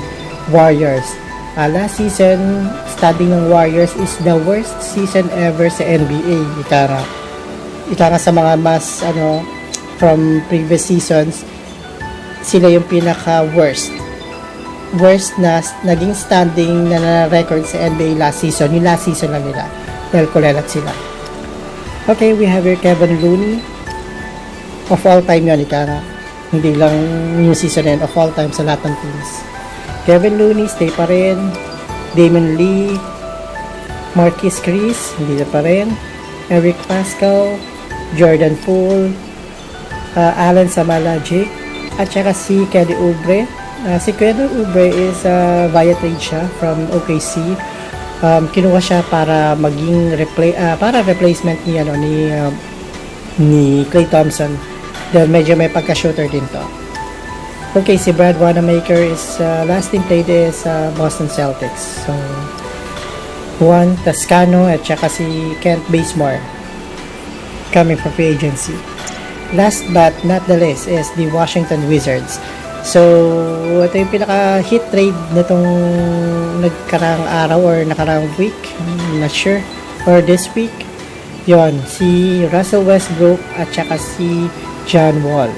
Warriors. Last season, standing ng Warriors is the worst season ever sa NBA. Ika nga sa mga mas, from previous seasons, sila yung pinaka-worst na naging standing na record sa NBA last season. Yung last season lang nila. Dahil kulelat sila. Okay, we have here Kevin Looney. Of all time yun, hindi lang yung season na yun. Of all time sa lahat ng teams. Kevin Looney, stay pa rin. Damon Lee. Marquise Chris, hindi na pa rin. Eric Pascal. Jordan Poole. Alan Samalagic. At saka si Kelly Oubre. Si Kelly Oubre is via trade siya from OKC. Kinuha siya para maging replacement ni Klay Thompson. Dahil medyo may pagka-shooter din to. Okay, si Brad Wanamaker is last team played is Boston Celtics. So, Juan Toscano at saka si Kent Bazemore coming from free agency. Last but not the least is the Washington Wizards. So, ito yung pinaka-hit trade nitong nagkarang araw or nakarang week. I'm not sure. Or this week. Yon, si Russell Westbrook at saka si John Wall.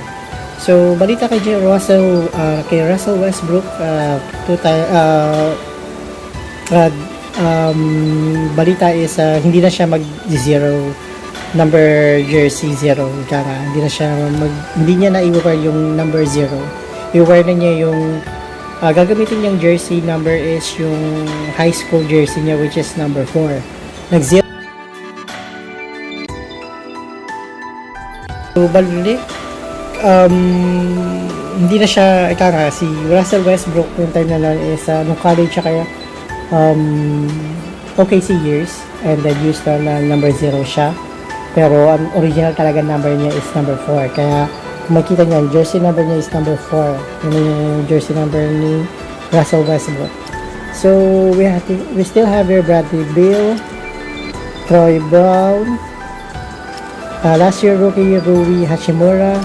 So, balita kay Russell Westbrook, balita is hindi na siya mag-zero number jersey 0. Hindi niya na i-wear yung number 0. I-wear na niya yung gagamitin niyang jersey number is yung high school jersey niya, which is number 4. Nag-0. So, balik, hindi na siya, si Russell Westbrook yung time na lang is nung college siya kaya OKC years, and then used na number 0 siya. Pero ang original talaga number niya is number 4. Kaya kung makita niyo, jersey number niya is number 4. Yun yung jersey number ni Russell Westbrook. So, we still have here Bradley Beal, Troy Brown, last year rookie Rui Hachimura,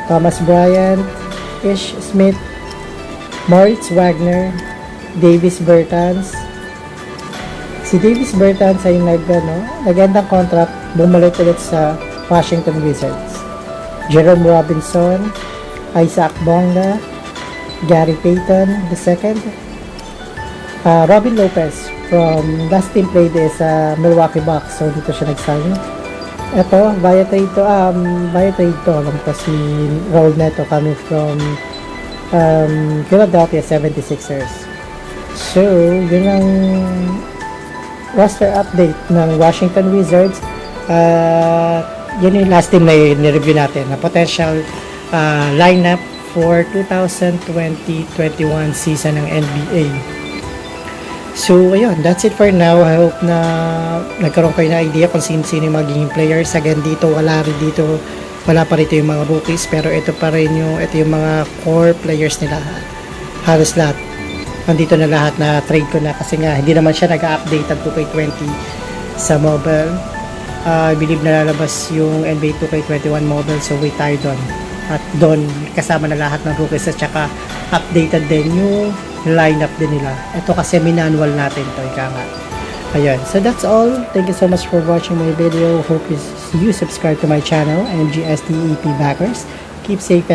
Thomas Bryant, Ish Smith, Moritz Wagner, Davis Bertans. Si Davis Bertans ay nagandang contract, bumalik ulit sa Washington Wizards. Jerome Robinson, Isaac Bonga, Gary Payton II, Robin Lopez from last team played is Milwaukee Bucks, so dito siya nag-sign. Ito, via trade to lang to si Raul Neto coming from Philadelphia 76ers. So, yun ang roster update ng Washington Wizards. Yun yung last team na nireview natin na potential lineup for 2020-21 season ng NBA. So, ayun, that's it for now. I hope na nagkaroon kayo na idea kung sino-sino yung magiging players. Again, wala pa rito yung mga rookies, pero ito yung mga core players nila. Halos lahat. Nandito na lahat na trade ko na kasi nga hindi naman siya nag-update ang 2K20 sa mobile. I believe na lalabas yung NBA 2K21 mobile, so wait tayo doon. At doon kasama na lahat ng rookies at saka updated din yung lineup din nila. Ito kasi manual natin to, Ayan. So that's all. Thank you so much for watching my video. Hope you subscribe to my channel, MGSTEP Backers. Keep safe,